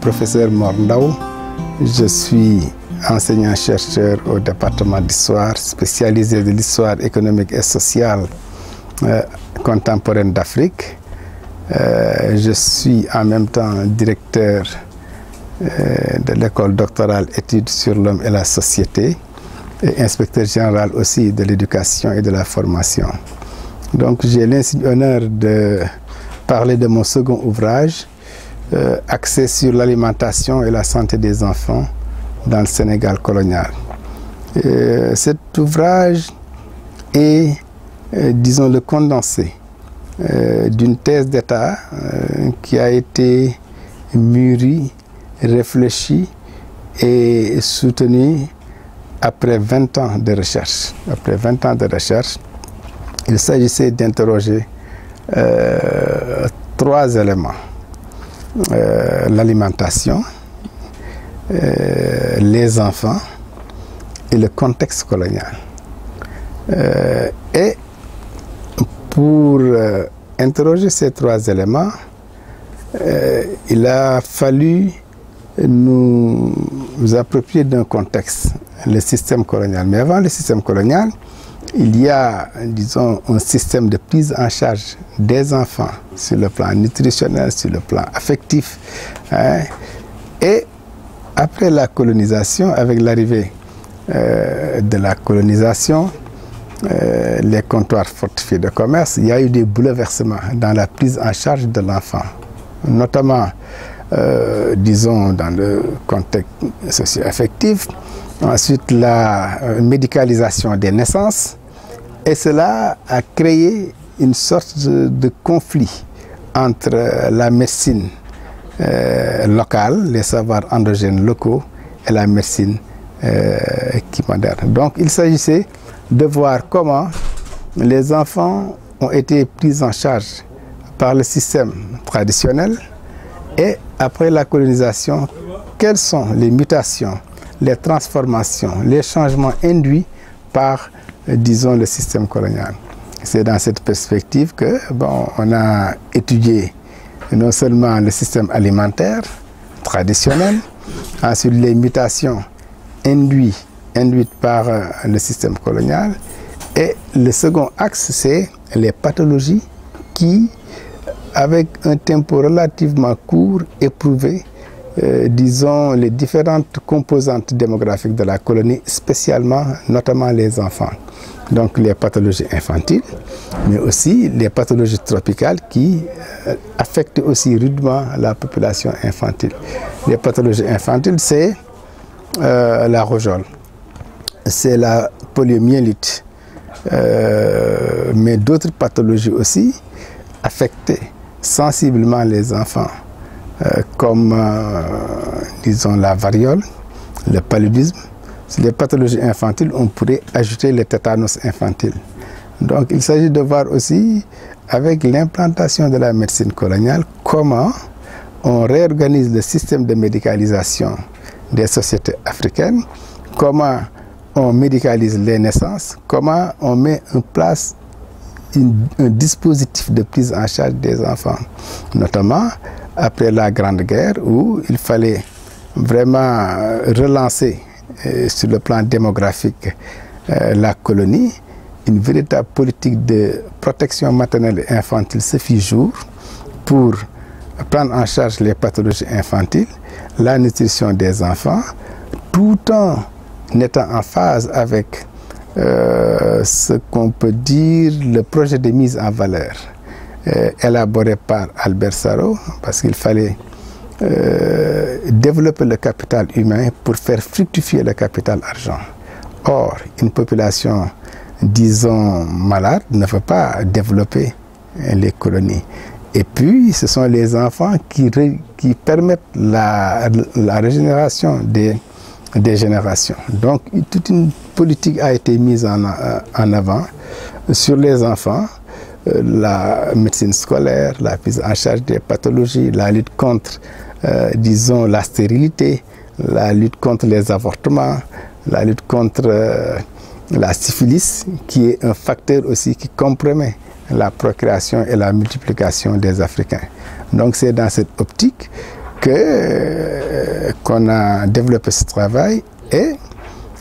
Professeur Mor Ndao, je suis enseignant-chercheur au département d'histoire, spécialisé de l'histoire économique et sociale contemporaine d'Afrique. Je suis en même temps directeur de l'école doctorale études sur l'homme et la société et inspecteur général aussi de l'éducation et de la formation. Donc j'ai l'insigne honneur de parler de mon second ouvrage axé sur l'alimentation et la santé des enfants dans le Sénégal colonial. Cet ouvrage est, disons, le condensé d'une thèse d'État qui a été mûrie, réfléchie et soutenue après 20 ans de recherche. Après 20 ans de recherche, il s'agissait d'interroger 3 éléments. L'alimentation, les enfants et le contexte colonial. Et pour interroger ces 3 éléments, il a fallu nous approprier d'un contexte, le système colonial. Mais avant le système colonial, il y a, disons, un système de prise en charge des enfants sur le plan nutritionnel, sur le plan affectif. Et après la colonisation, avec l'arrivée de la colonisation, les comptoirs fortifiés de commerce, il y a eu des bouleversements dans la prise en charge de l'enfant, notamment, disons, dans le contexte socio-affectif. Ensuite, la médicalisation des naissances. Et cela a créé une sorte de conflit entre la médecine locale, les savoirs endogènes locaux, et la médecine qui moderne. Donc, il s'agissait de voir comment les enfants ont été pris en charge par le système traditionnel et après la colonisation, quelles sont les mutations, les transformations, les changements induits par, disons, le système colonial. C'est dans cette perspective que, bon, on a étudié non seulement le système alimentaire traditionnel, ensuite les mutations induites par le système colonial, et le second axe, c'est les pathologies qui, avec un tempo relativement court, éprouvé, disons, les différentes composantes démographiques de la colonie, spécialement, notamment les enfants. Donc les pathologies infantiles, mais aussi les pathologies tropicales qui affectent aussi rudement la population infantile. Les pathologies infantiles, c'est la rougeole, c'est la poliomyélite, mais d'autres pathologies aussi affectent sensiblement les enfants, comme, disons, la variole, le paludisme. Sur les pathologies infantiles, on pourrait ajouter le tétanos infantile. Donc, il s'agit de voir aussi, avec l'implantation de la médecine coloniale, comment on réorganise le système de médicalisation des sociétés africaines, comment on médicalise les naissances, comment on met en place un dispositif de prise en charge des enfants, notamment après la Grande Guerre où il fallait vraiment relancer sur le plan démographique la colonie. Une véritable politique de protection maternelle et infantile se fit jour pour prendre en charge les pathologies infantiles, la nutrition des enfants, tout en étant en phase avec ce qu'on peut dire le projet de mise en valeur élaboré par Albert Sarraut, parce qu'il fallait développer le capital humain pour faire fructifier le capital argent. Or, une population, disons, malade ne peut pas développer les colonies. Et puis, ce sont les enfants qui permettent la régénération des générations. Donc, toute une politique a été mise en avant sur les enfants, la médecine scolaire, la prise en charge des pathologies, la lutte contre, disons, la stérilité, la lutte contre les avortements, la lutte contre la syphilis, qui est un facteur aussi qui compromet la procréation et la multiplication des Africains. Donc c'est dans cette optique qu'on a développé ce travail, et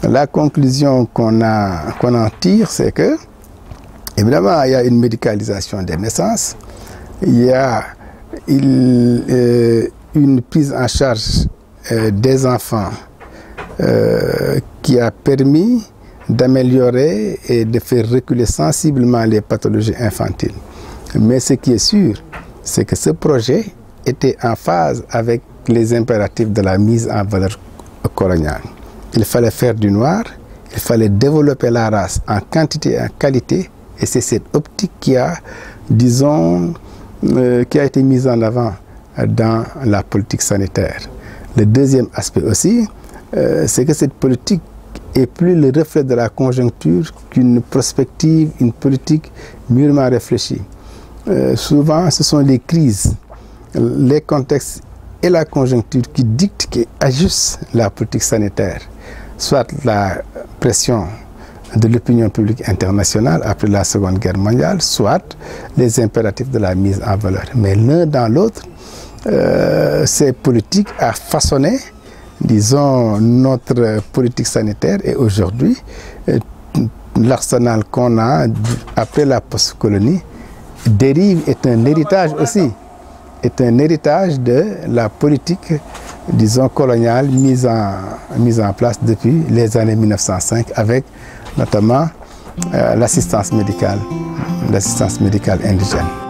la conclusion qu'on en tire, c'est que, évidemment, il y a une médicalisation des naissances, il y a une prise en charge des enfants qui a permis d'améliorer et de faire reculer sensiblement les pathologies infantiles. Mais ce qui est sûr, c'est que ce projet était en phase avec les impératifs de la mise en valeur coloniale. Il fallait faire du noir, il fallait développer la race en quantité et en qualité, et c'est cette optique qui a, disons, qui a été mise en avant dans la politique sanitaire. Le deuxième aspect aussi, c'est que cette politique est plus le reflet de la conjoncture qu'une prospective, une politique mûrement réfléchie. Souvent, ce sont les crises, les contextes et la conjoncture qui dictent, qui ajustent la politique sanitaire. Soit la pression de l'opinion publique internationale après la Seconde Guerre mondiale, soit les impératifs de la mise en valeur. Mais l'un dans l'autre, ces politiques ont façonné, disons, notre politique sanitaire, et aujourd'hui, l'arsenal qu'on a après la post-colonie dérive, est un héritage aussi, est un héritage de la politique, disons, coloniale mise en place depuis les années 1905 avec notamment l'assistance médicale indigène.